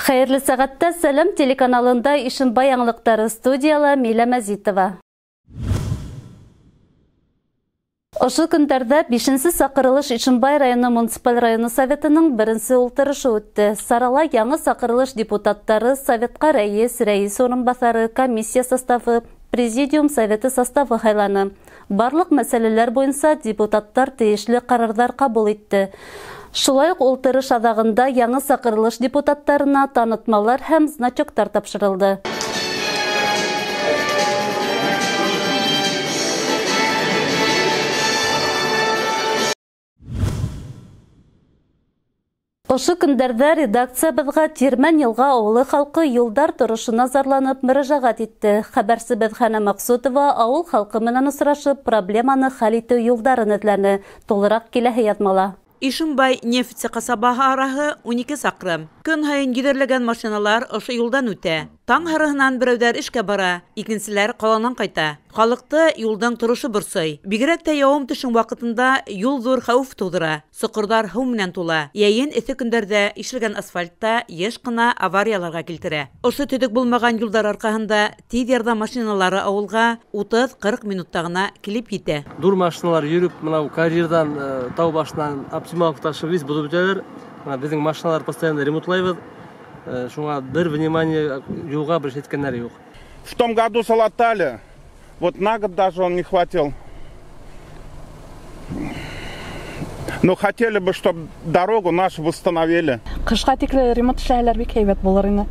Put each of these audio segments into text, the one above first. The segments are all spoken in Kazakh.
Хәерле сәгатьтә Сәлем телеканалында Ишембай аңлыктары студияла Милә Мәзитова. Ошо көндәрдә 5-нче сакырылыш Ишембай районы муниципаль районы советының беренче ултырышы үтте. Сарала яңа сакырылыш депутаттары, советка рәис орынбасары, комиссия составы, президиум советы составы хайланы. Барлык мәсьәләләр буенча депутаттар тиешле карарлар кабул итте. Шулай ук ултырыш адагында яңа сакырылыш депутаттарына танытмалар һәм значоктар тапшырылды. Ошо көндәрдә редакциябызга Тирмән елга авылы халкы юлдар торышына зарланып мөрәҗәгать итте. Хәбәрчебез Хәнә Максутова авыл халкы менән осрашып, проблеманы хәл итү юлдарын эзләне. Тулырак киләһе язмала. Ишембай нефть касабаһы араһы 12 сакрым. Көн һайын йөрерләгән машиналар ошо юлдан үтә. Таң һарыһынан берәүдәр эшкә бара, икенчеләр каланнан кайта. Халыкты юлдан торышы борсый. Бигрәк тә явым төшен вакытында юл зур хәүф тудыра. Сокырдар һыу менән тула. Яйын эҫе көндәрдә ишелгән асфальтта еш кына аварияларга килтерә. Ошо төтек булмаган юлдар аркаһында тиз ярдәм машиналары авылга 30-40 минутта гына килеп җитә. Дур машиналар йөрүп, менә карьердан тау башынан оптимал ташып виз булып җитәләр. Безнең машиналар постоянно ремонтлайбыз. Шуңа бер внимание юлга бер еткәннәр юк. В том году залатали. Вот на год даже он не хватил. Но хотели бы, чтобы дорогу нашу восстановили. Кышка тикле ремонт эшләрләр бик һәйбәт булыр инде.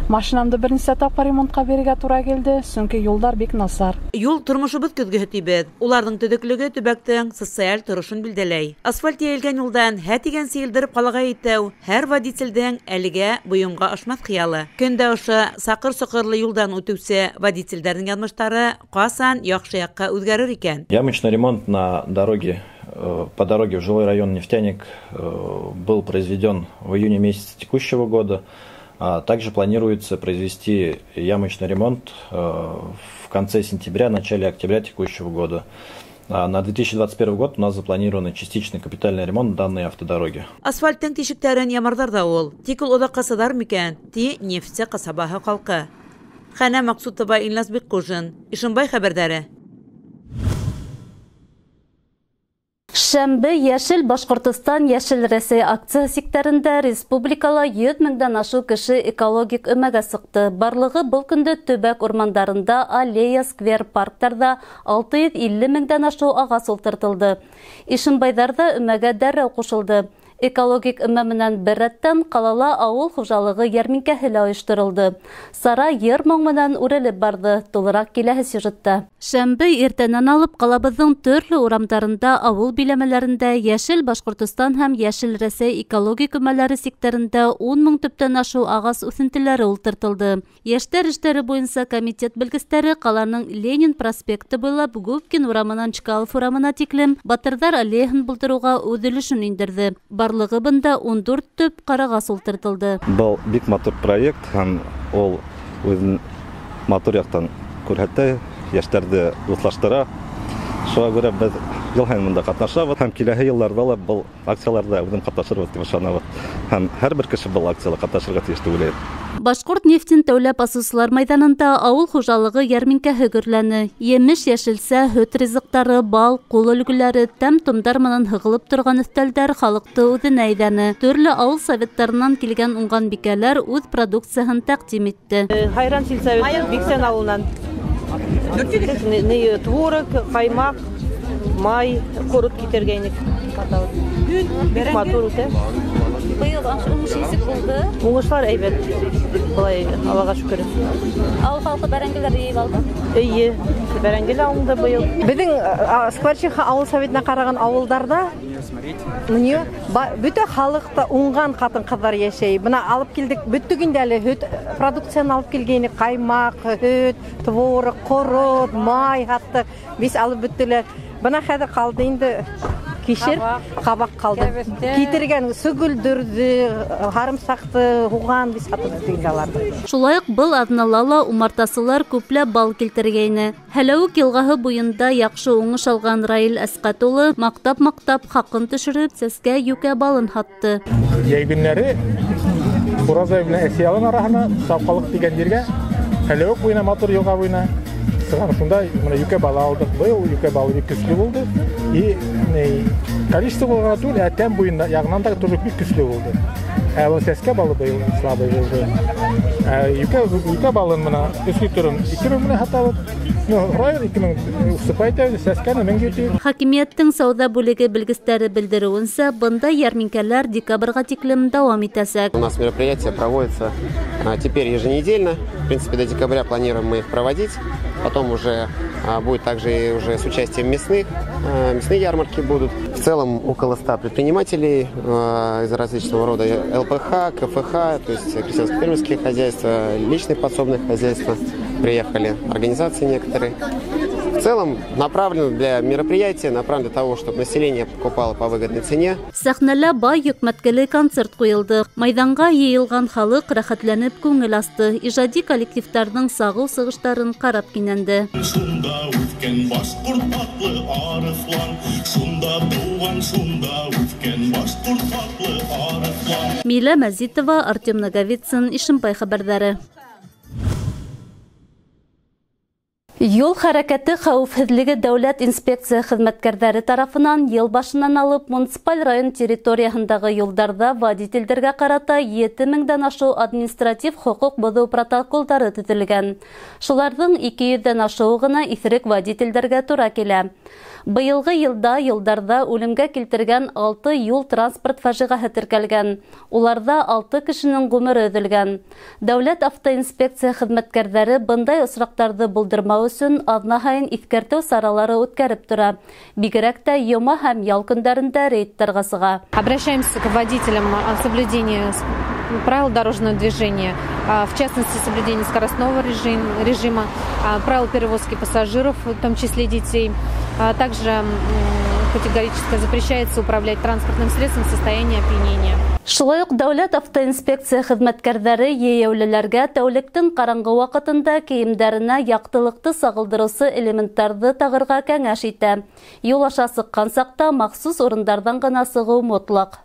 Машинамды берничә тапкыр ремонтка бирергә туры килде, чөнки юлдар бик насар. Юл тормышыбыз көзгә тибет. Уларның төдеклеге төбәктән социаль торышын билдәләй. Асфальт яелгән юлдан һәтигән сыйылдырып калага итәү һәр водительдән әлегә буйынга ашмас хыялы. Көндә ошо сакыр-сокырлы юлдан үтүче водительләрнең язмышлары касан яхшы якка үзгәрер икән. Ямочный ремонт на дороге по дороге в жилой район Нефтяник был произведен в июне месяце текущего года. Также планируется произвести ямочный ремонт в конце сентября, начале октября текущего года. На 2021 год у нас запланирован частичный капитальный ремонт данной автодороги. Асфальттың тишектәрен ямардарда ул. Тик ул ода касадар микән? Ти нефть касабаһы халкы. Хәнә Максутова, Илназ Беккужин, Ишембай хәбәрдәре. Шәмбе Яшел Башкортстан Яшел Рәсәй акция секторында республикала 100 меңдән ашу кеше экологик өмәгә сықты. Барлыгы был көндә төбәк урмандарында, аллея, сквер, парктарда 650 меңдән ашу ағас ултыртылды. Ишембайдарда өмәгә дәррәү кушылды. Экологик өмә менән беррәттән ҡалала ауыл хужалығы ярминкәһе лә ойоштырылды. Сара йыр-моң менән үрелеп барды. Тулырак киләһе сюжетта. Шәмбе иртәнән алып ҡалабыҙҙың төрлө урамдарында, ауыл биләмәләрендә Яшел Башҡортостан һәм Яшел Рәсәй экологик өмәләре секторында 10 мең төптән ашу ағас үҫентеләре ултыртылды. Йәштәр эштәре буйынса комитет белгестәре ҡаланың Ленин проспекты буйлап Губкин урамынан Чкалов урамына тиклем Батырҙар аллеяһын булдырыуға үҙ өлөшөн индерҙе. Барлығы бында 14 төп ҡарағас ултыртылды. Был бик матур проект, һәм ул үҙен матур яҡтан күрһәтә, йәштәрҙе дуҫлаштыра. Шуға күрә беҙ йыл һайын мында ҡатнашабыҙ, һәм киләһе йылларҙа ла был акцияларда үҙем ҡатнашырбыҙ дип ышанабыҙ. Һәм һәр бер кеше был акцияла ҡатнашырға тейеш дип уйлайым. Башҡорт нефтен тәүләп асыусылар майҙанында ауыл хужалығы ярминкәһе гөрләне. Емеш, йәшелсә, һөт ризыҡтары, бал, ҡул өлгөләре, тәм-томдар менән һығылып торған өҫтәлдәр халыҡты үҙенә әйҙәне. Төрлө ауыл советтарынан килгән уңған бикәләр үҙ продукцияһын тәҡдим итте. Хайран сельсоветы, Биксән ауылынан. Творог, ҡаймаҡ, май, ҡорот китергәйнек. Бик матур үтә. Быйыл уңыш нисек булды? Уңышлар әйбәт. Былай, Аллаға шөкөр. Ауыл халҡы бәрәңгеләр йыйып алды. Эйе, бәрәңгел ауылында быйыл. Беҙҙең Скворчиха ауыл советына ҡараған ауылдарда бөтә халыҡта уңған ҡатын-ҡыҙҙар йәшәй. Бына алып килдек, бөттөк инде әле һөт продукцияны алып килгәйнек. Ҡаймаҡ, һөт, творог, ҡорот, май һаттыҡ. Без алып бөттөләр. Бына хәҙер ҡалды инде кишер, ҡабаҡ ҡалды. Китергән сөгөлдөрҙө, һарымсаҡты, һуған без һатып инде. Шулай уҡ был аҙнала ла умартасылар күпләп бал килтергәйне. Һәләүек йылғаһы буйында яҡшы уңыш алған Раил Әсҡәт улы маҡтап хаҡын төшөрөп, сәскә йүкә балын һатты. Йәй көннәре Уразай белән Әсиялын арасына Сапкалык дигән җиргә Хәләвек буена Матур елга буена сыгынышында менә юкә бала алдык. Быел юкә балы бик көчле булды. И количество булган түгел, ә тәм буена ягыннан да тоже бик көчле булды. Ә бу сәскә балы быел слабый булды. Юкә балын менә өскә турын 2000 менә хата Хакимияттың сауда бүлеге белгечләре белдерүенчә, бында ярминкәләр декабрьгә тиклем дәвам итәчәк. У нас мероприятия проводятся теперь еженедельно. В принципе, до декабря планируем мы их проводить. Потом уже будет также и уже с участием мясные ярмарки будут. В целом около 100 предпринимателей из различного рода ЛПХ, КФХ, то есть крестьянско-фермерские хозяйства, личные подсобные хозяйства приехали, организации некоторые. В целом направлено для мероприятия, направлено для того, чтобы население покупало по выгодной цене. Сәхнәлә бай йөкмәткеле концерт куелды. Майданга йыелган халык рәхәтләнеп күңел асты. Иҗади коллективларның сагу сыгыштарын карап кинәнде. Шунда үткән башкорт татлы арыслан, шунда туган, шунда үткән башкорт татлы арыслан. Мила Мәзитова, Артем Наговицын, Ишембай хәбәрләре. Юл хәрәкәте хәвефһезлеге дәүләт инспекция хезмәткәрләре тарафынан ел башыннан алып муниципаль район территориясындагы юлдарда водительләргә карата 7000дән ашу административ хокук бозу протоколлары төзелгән. Шуларның 200дән ашуы гына исерек водительләргә туры килә. Быелгы елда юлдарда үлемгә килтергән 6 юл транспорт фаҗигаһы теркәлгән. Уларда 6 кешенең гомере өзелгән. Дәүләт автоинспекция хезмәткәрләре бындай очракларны булдырмау өчен азна һайын искәртү саралары үткәреп тора. Бигрәк тә йома һәм ял көндәрендә рейдтарга сыга. Обращаемся к водителям о соблюдении правил дорожного движения, в частности соблюдение скоростного режима, правил перевозки пассажиров, в том числе детей. Также категорически запрещается управлять транспортным средством в состоянии опьянения. Шулай ук дәүләт автоинспекция хезмәткәрләре йәяүлеләргә тәүлектең караңгы вакытында киемнәренә яктылыкты сагылдыручы элементларны тагырга кәңәш итә. Юл аша сыккан сакта махсус урыннардан гына сыгу мотлак.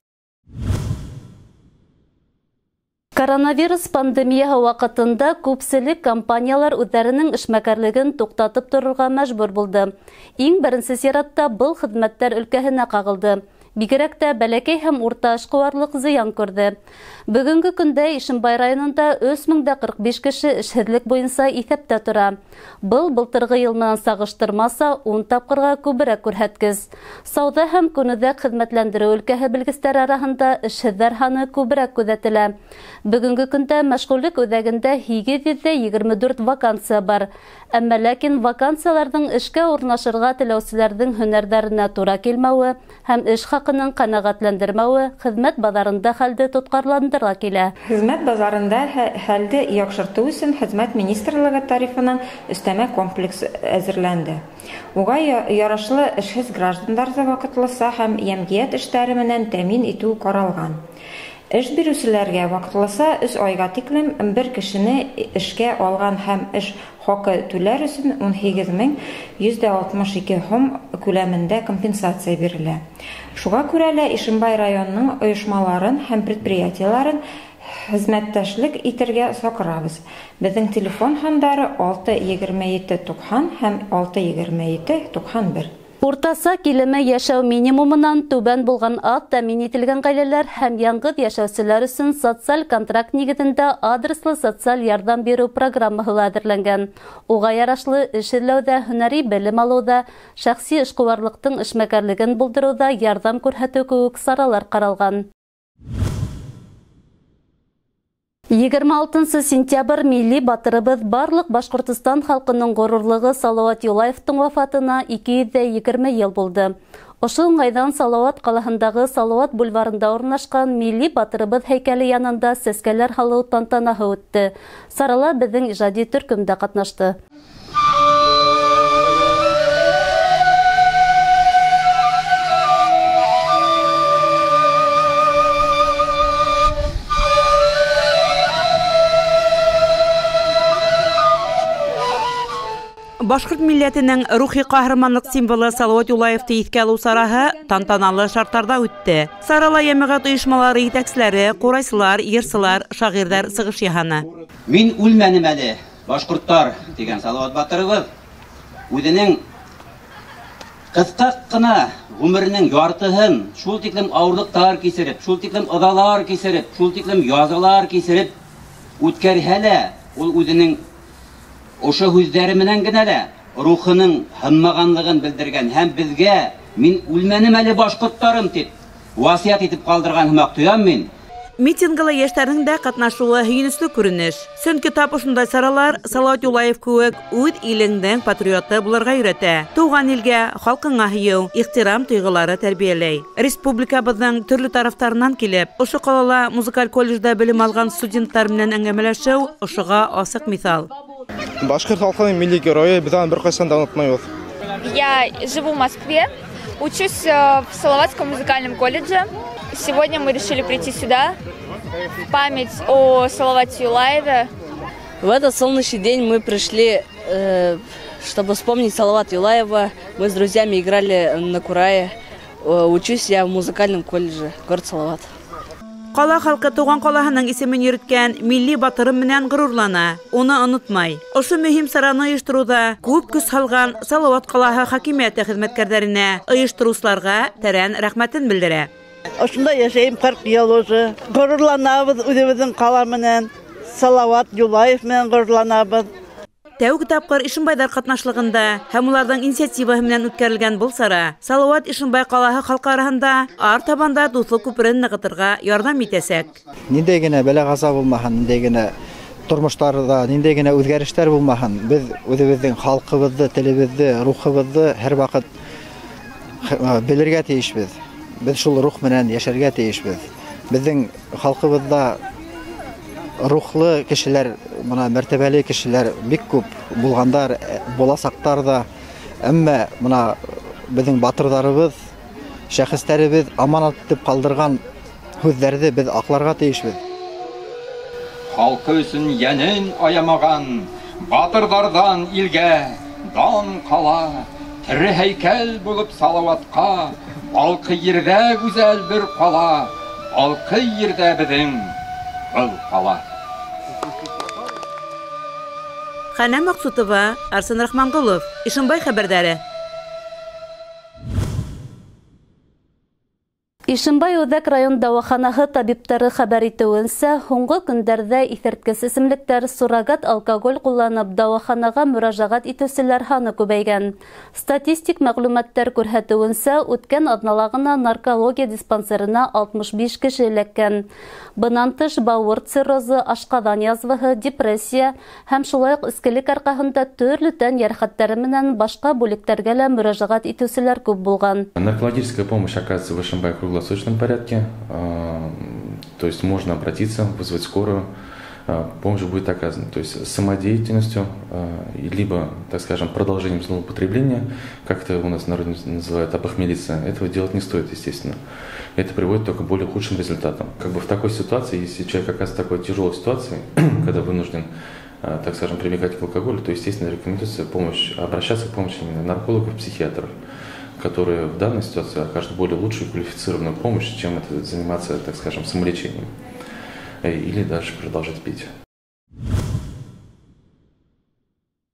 Коронавирус пандемиясы вакытында күпселек компаниялар үзләренең эшмәкәрлеген туктатып торырга мәҗбүр булды. Иң беренче сиратта был хезмәттәр өлкәһенә кагылды. Бигрәк тә бәләкәй һәм урта эшкуарлык зыян күрде. Бүгенге көндә Ишембай районында 3045 кеше эшһезлек буенча исәптә тора. Был былтыргы ел менән сагыштырмаса 10 тапкырга күбрәк күрһәткес. Сауда һәм күнүҙәк хеҙмәтләндереү өлкәһе белгестәре араһында эшһеҙҙәр һаны күбрәк күҙәтелә. Бүгенге көндә мәшғүллек үҙәгендә 824 вакансия бар. Әммә ләкин вакансияларҙың эшкә урынлашырға теләүселәрҙең һөнәрҙәренә тура килмәүе һәм эш хаҡының ҡәнәғәтләндермәүе хеҙмәт баҙарында хәлде тотҡарландыра килә. Хеҙмәт баҙарында хәлде яҡшыртыу өсөн Хеҙмәт министрлығы тарафынан өстәмә комплекс әҙерләнде. Уға ярашлы эшһеҙ граждандарҙы ваҡытлыса һәм йәмғиәт эштәре менән тәьмин итеү ҡаралған. Эш бирүселәргә ваҡытлыса 3 айға тиклем бер кешене эшкә алған һәм эш хаҡы түләр өсөн 18162 һум күләмендә компенсация бирелә. Шуға күрә лә Ишембай районының ойошмаларын һәм предприятиеларын хеҙмәттәшлек итергә саҡырабыҙ. Беҙҙең телефон һандары 62790 һәм 62791. Уртаса килеме йәшәү минимумынан түбән булган аҙ тәмин ителгән ғаиләләр һәм яңғыҙ йәшәүселәр өсөн социаль контракт нигеҙендә адреслы социаль ярҙам биреү программаһы әҙерләнгән. Уға ярашлы эш эҙләүҙә, һөнәри белем алыуҙа, шәхси эшҡыуарлыҡтың эшмәкәрлеген булдырыуҙа ярҙам күрһәтеү кеүек саралар ҡаралған. 26 сентябрь милли батырыбыҙ барлыҡ Башҡортостан халҡының ғорурлығы Салауат Юлаевтың вафатына 220 йыл булды. Ошо уңайҙан Салауат ҡалаһындағы Салауат бульварында урынлашҡан милли батырыбыҙ һәйкәле янында сәскәләр һалыу тантанаһы үтте. Сарала беҙҙең ижади төркөм дә ҡатнашты. Башкорт милләтенең рухи каһарманлык символы Салават Юлаевты искә алу сараһы тантаналы шартларда үтте. Сарала җәмәгать оешмалары итәкчеләре, курайсылар, йырсылар, шагыйрьләр сыгыш яһаны. Мин үлмәнем әле, башкортлар дигән Салават батырыбыз үзенең кыска кына гомеренең яртыһын шул тиклем авырлыктар кисереп, шул тиклем ыдалар кисереп, шул тиклем язалар кисереп үткәрһәлә, ул үзенең Ошы хүздәре менән генә дә рухының һынмаганлыгын белдергән һәм безгә мин үлмәнем әле башкортларым дип васыят итеп калдырган һымак тоям мин. Митингла яшьләрнең дә катнашуы һөйнесле күренеш. Сөнки тап ошындай саралар Салават Юлаев кебек үз илеңнең патриоты булырга өйрәтә. Туган илгә, халкыңа һөю, ихтирам тойгылары тәрбияләй. Республикабызның төрле тарафтарыннан килеп, ошо калала музыкаль колледжда белем алган студентлар белән әңгәмәләшү ошыга асык мисал. Башкорт халкының милли герое, без аны беркайчан да онытмайбыз. Я живу в Москве, учусь в Салаватском музыкальном колледже. Сегодня мы решили прийти сюда в память о Салавате Юлаеве. В этот солнечный день мы пришли, чтобы вспомнить Салавата Юлаева. Мы с друзьями играли на курае. Учусь я в музыкальном колледже, город Салават. Кала халкы туган калаһының исемен йөрткән милли батырым менән горурлана, уны онытмай. Ошо мөһим сараны оештыруда күп көс салган Салават калаһы хакимияте хезмәткәрләренә, оештыручыларга тәрән рәхмәтен белдерә. Ошында яшәйм 40 ел уже. Горурланабыз үзебезнең кала менән, Салават Юлаев менән горурланабыз. Тәүге тапкыр Ишембайдар катнашлыгында һәм уларның инициативаһы менән үткәрелгән бул сара Салават Ишембай калаһы халкы арасында артабанда дуслык күперен ныгытырга ярдәм итәсәк. Ниндәй генә бәла-газа булмаһын, ниндәй генә тормыштарда, ниндәй генә үзгәрешләр булмаһын, без үзебезнең халкыбызны, телебезне, рухыбызны һәр вакыт белергә тиешбез. Без шул рух менән яшәргә тиешбез. Безнең халкыбызда рухлы кешеләр, мына мәртәбәле кешеләр бик күп булгандар, буласактар да, әмма мына безнең батырларыбыз, шәхесләребез аманат итеп калдырган хүзләрне без акларга тиешбез. Халкы өчен янен аямаган батырлардан илгә дан кала, тире һәйкәл булып Салаватка, балкы йирдә гүзәл бер кала, балкы йирдә безнең был кала. Хәнә Максутова, Арсен Рахмангулов, Ишембай хәбәрдәре. Ишембай Үҙәк район дауаханаһы табиптары хәбәр итеүенсә, һуңғы көндәрҙә иҫерткес эсемлектәр, суррогат алкоголь ҡулланып дауаханаға мөрәжәғәт итеүселәр һаны күбәйгән. Статистик мәғлүмәттәр күрһәтеүенсә, үткән аҙнала ғына наркология диспансерына 65 кеше эләккән. Бынан тыш бауыр циррозы, ашҡаҙан язваһы, депрессия һәм шулай уҡ эскелек арҡаһында төрлө тән йәрәхәттәре менән башҡа бүлектәргә лә мөрәжәғәт итеүселәр күп булған. Наркологическая помощь оказывается в Ишембай в круглосуточном порядке, то есть можно обратиться, вызвать скорую, помощь будет оказана. То есть самодеятельностью, либо, так скажем, продолжением злоупотребления, как это у нас в народе называют опохмелиться, этого делать не стоит, естественно. Это приводит только к более худшим результатам. Как бы в такой ситуации, если человек оказывается в такой тяжелой ситуации, когда вынужден, так скажем, прибегать к алкоголю, то, естественно, рекомендуется обращаться к помощи именно наркологов, психиатров, которые в данной ситуации окажут более лучшую и квалифицированную помощь, чем это заниматься, так скажем, самолечением или даже продолжать пить.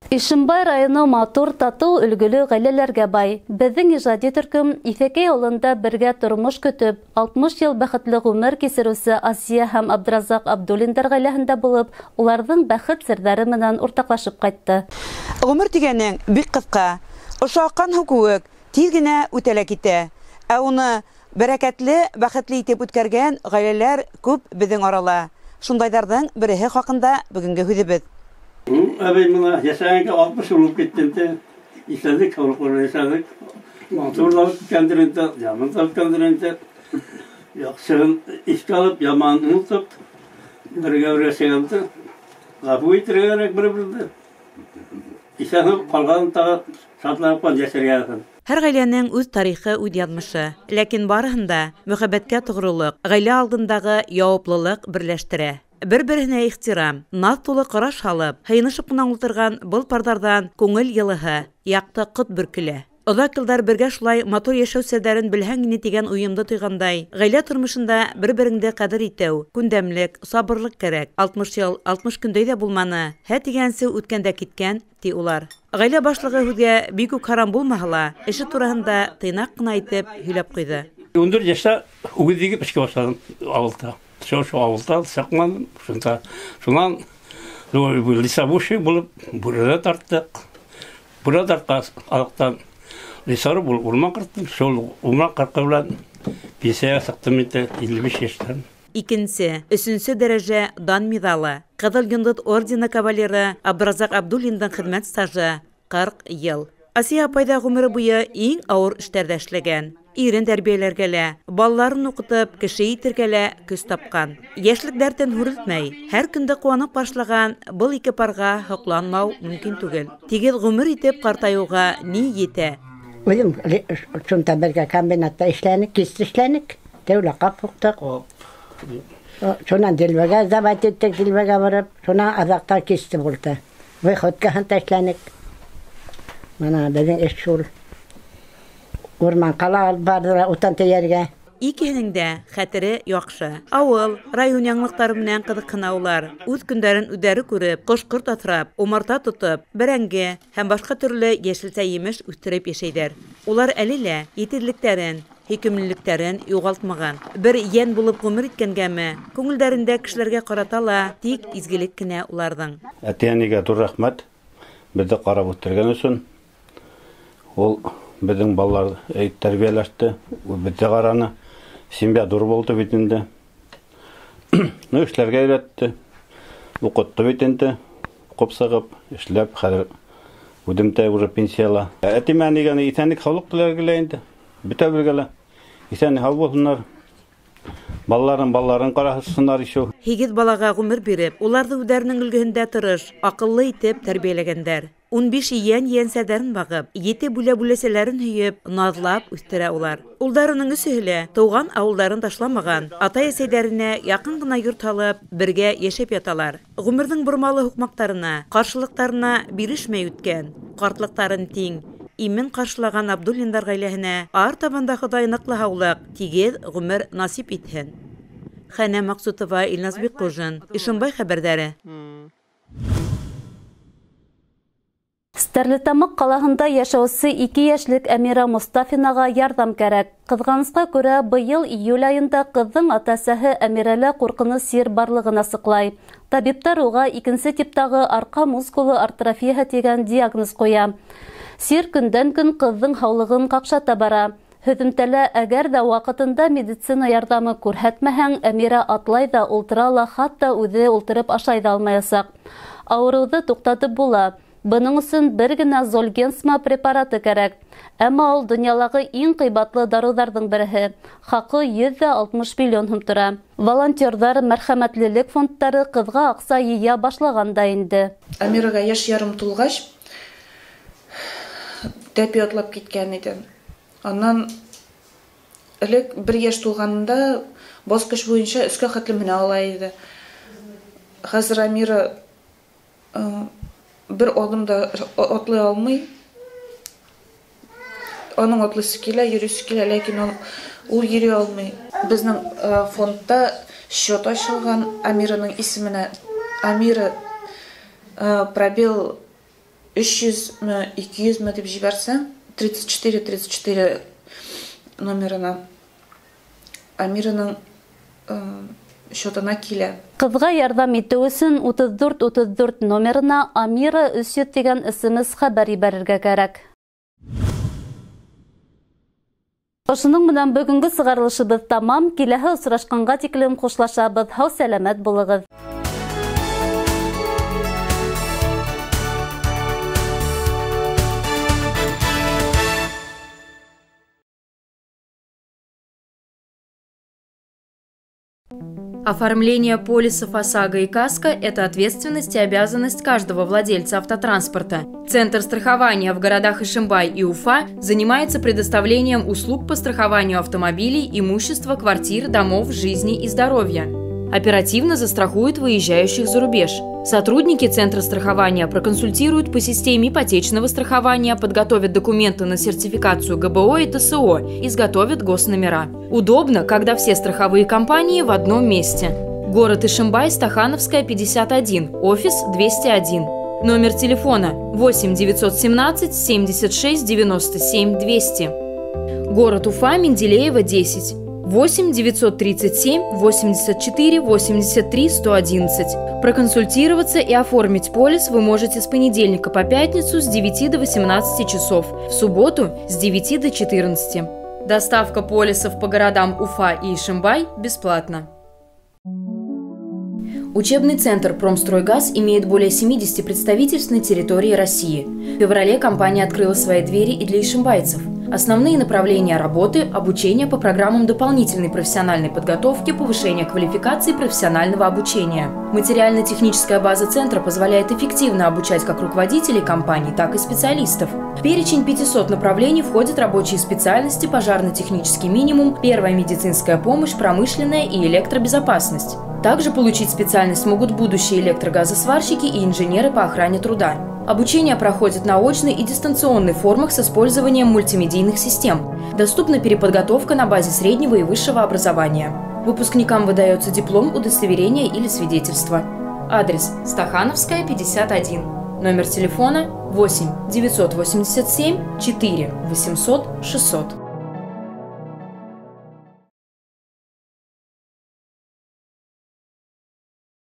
Ишембай районы матур, татыу, өлгөлө ғаиләләргә бай. Беҙҙең ижади төркөм Иҫәкәй ауылында бергә тормош көтөп, 60 йыл бәхетле ғүмер кисереүсе Асия һәм Абдразаҡ Абдуллиндар ғаиләһендә булып, уларҙың бәхет серҙәре менән уртаҡлашып ҡайтты. Ғүмер тигәнең бик ҡыҫҡа, ошо аҡҡан һыу кеүек тиҙ генә үтә лә китә. Ә уны бәрәкәтле, бәхетле итеп үткәргән ғаиләләр күп беҙҙең арала. Шундайҙарҙың береһе хаҡында бөгөнгө һүҙебеҙ. Әбей мына яшәгәнгә 60 ел булып киткәндә, исәнлек халыҡлы яшәдек. Матурлап киткәндәрендә, яманлап киткәндәрендә, яҡшыһын иҫкә алып, яманын онотоп, бергә йәшәгәндә, ғәфү итергә кәрәк бер-берҙе. Исән ҡалған тағы шатланып йәшәргә. Һәр ғаиләнең үҙ тарихы, үҙ яҙмышы. Ләкин барыһында мөхәббәткә тоғролоҡ, ғаилә алдындағы яуаплылыҡ берләштерә. Бер-беренә ихтирам, наз тулы караш алып, һыйнышып кына ултырган был пардардан күңел йылыһы, якты кыт бөркелә. Оҙаҡ йылдар бергә шулай матур йәшәү серҙәрен белһәң ине тигән уйымды тойғандай, ғаилә тормошонда бер-береңде ҡәҙер итеү, күндәмлек, сабырлык кәрәк. 60 йыл, 60 көндәй ҙә булманы. Һә тигәнсе үткәндә киткән, ти улар. Ғаилә башлығы һүҙгә бик үк харам булмаһа ла, эше тураһында тыйнаҡ ҡына итеп һөйләп ҡуйҙы. 14 йәштә үгеҙ егеп эшкә башладым ауылда. Шул ауылда саҡманым. Шунан лесовозчик булып бүрәлә тарттык. Бүрә тартҡас алыҡтан лесоры булып урман ҡырттым. Шул урман ҡырҡы белән пенсияға сыҡтым инде 55 йәштән. Икенсе, 3-нче дәрәжә дан миҙалы. Ҡыҙыл йондоҙ ордены кавалеры Абдразаҡ Абдуллиндың хеҙмәт стажы 40 йыл. Асия апайҙа ғүмере буйы иң ауыр эштәрҙә эшләгән. Ирен тәрбиәләргә лә, балаларын уҡытып, кеше итергә лә көс тапҡан. Йәшлек дәртен һүрелтмәй, һәр көндө ҡыуанып башлаган был ике парға һоҡланмау мөмкин түгел. Тигеҙ ғүмер итеп ҡартайыуға ни етә? Үҙем шунда бергә комбинатта эшләнек, кис эшләнек. Тәүлә ҡап һуҡтыҡ. Шунан дилбәгә завод иттек, дилбәгә барып, шунан аҙаҡта кисте булды. Выходкаһында эшләнек. Мана беҙҙең эш шул. Урман ҡала барҙы утан тейәргә. Икеһенең дә хәтере яҡшы. Ауыл, район яңлыҡтары менән ҡыҙыҡһынаулар, үҙ көндәрен үҙҙәре күреп, ҡош-ҡорт аҫрап, умарта тотоп, бәрәңге һәм башҡа төрлө йәшелсә емеш үҫтереп йәшәйҙәр. Улар әле лә етеҙлектәрен, һөйкөмлөлөктәрен юғалтмаған. Бер йән булып ғүмер иткәнгәме, күңелдәрендә кешеләргә ҡарата ла тик изгелек кенә уларҙың. Әтиәнигә ҙур рәхмәт, беҙҙе ҡарап үҫтергән өсөн. Ул беҙҙең балалар тәрбиәләште, беҙҙе ҡараны. Семья ҙур булды бит инде. Эшләргә өйрәтте, уҡытты бит инде, уҡып сығып, эшләп, хәҙер үҙем дә уже пенсияла. Әтимә нигә иҫәнлек, һаулыҡ теләргә лә инде. Бөтәбеҙгә лә иҫән һау булһындар. Балаларын ҡараһындар ишеү. 8 балаға ғүмер биреп, уларҙы үҙҙәренең өлгөһөндә тырыш, аҡыллы итеп тәрбиәләгәндәр. 15 йән-йәнсәдәрен бағып, 7 бүлә-бүләсәләрен һөйөп, наҙлап үҫтерә улар. Улдарының өсөһө лә тыуған ауылдарын ташламаған, ата-әсәйҙәренә яҡын ғына йорт һалып, бергә йәшәп яталар. Ғүмерҙең бормалы һуҡмаҡтарына, ҡаршылыҡтарына бирешмәй үткән, ҡартлыҡтарын тиң, имен ҡаршылаған Абдуллиндар ғаиләһенә артабанда Хоҙай ныҡлы һаулыҡ, тигеҙ ғүмер насип итһен. Хәнә Маҡсутова, Илназ Бикҡужин, Ишембай хәбәрҙәре. Стәрлетамаҡ ҡалаһында йәшәүсе 2 йәшлек Әмирә Мостафинаға ярҙам кәрәк. Ҡыҙғанысҡа күрә, быйыл июль айында ҡыҙҙың ата-әсәһе Әмирәлә ҡурҡыныс сир барлығын асыҡлай. Табиптар уға 2-нсе типтағы арҡа мускулы артрофияһы тигән диагноз ҡуя. Сир көндән-көн ҡыҙҙың һаулығын ҡаҡшата бара. Һөҙөмтәлә, әгәр ҙә ваҡытында медицина ярҙамы күрһәтмәһәң, Әмирә атлай ҙа, ултыра ла, хатта үҙе ултырып ашай ҙа алмаясаҡ. Ауырыуҙы туҡтатып була. Бының өсөн бер генә Зольгенсма препараты кәрәк. Әммә ул донъялағы иң ҡыйбатлы дарыуҙарҙың береһе. Хаҡы 160 миллион һум тора. Волонтерҙар, мәрхәмәтлелек фондтары ҡыҙға аҡса йыя башлағанда инде. Әмирәгә йәш ярым тулғас, тәпи атлап киткән иде. Аннан элек 1 йәш тулғанында басҡыш буйынса 3-кә хәтлем генә ала иде. Хәзер Әмирә бер аҙымда атлай алмай. Аның атлысы килә, йөрөйсө килә, ләкин ул йөрөй алмай. Безнең фондта счет ачылған Әмираның исеменә. Әмира пробел 300-ме, 200-ме дип җибәрсәң, 34 номерына Әмираның счетына килә. Ҡыҙға ярҙам итеү өсөн 34-34 номерына Амира 300 тигән СМС хәбәр ебәрергә кәрәк. Ошоноң менән бөгөнгө сығарылышыбыҙ тамам. Киләһе осрашҡанға тиклем хушлашабыҙ. Һау сәләмәт булығыҙ. Оформление полисов ОСАГО и КАСКО – это ответственность и обязанность каждого владельца автотранспорта. Центр страхования в городах Ишимбай и Уфа занимается предоставлением услуг по страхованию автомобилей, имущества, квартир, домов, жизни и здоровья. Оперативно застрахуют выезжающих за рубеж. Сотрудники Центра страхования проконсультируют по системе ипотечного страхования, подготовят документы на сертификацию ГБО и ТСО, изготовят госномера. Удобно, когда все страховые компании в одном месте. Город Ишимбай, Стахановская, 51, офис 201. Номер телефона 8 917 76 97 200. Город Уфа, Менделеева, 10. 8 937 84 83 111. Проконсультироваться и оформить полис вы можете с понедельника по пятницу с 9 до 18 часов, в субботу с 9 до 14. Доставка полисов по городам Уфа и Ишимбай бесплатна. Учебный центр «Промстройгаз» имеет более 70 представительств на территории России. В феврале компания открыла свои двери и для ишимбайцев. Основные направления работы – обучение по программам дополнительной профессиональной подготовки, повышение квалификации профессионального обучения. Материально-техническая база центра позволяет эффективно обучать как руководителей компаний, так и специалистов. В перечень 500 направлений входят рабочие специальности, пожарно-технический минимум, первая медицинская помощь, промышленная и электробезопасность. Также получить специальность могут будущие электрогазосварщики и инженеры по охране труда. Обучение проходит на очной и дистанционной формах с использованием мультимедийных систем. Доступна переподготовка на базе среднего и высшего образования. Выпускникам выдается диплом, удостоверение или свидетельство. Адрес: Стахановская, 51. Номер телефона 8 987 4 800 600.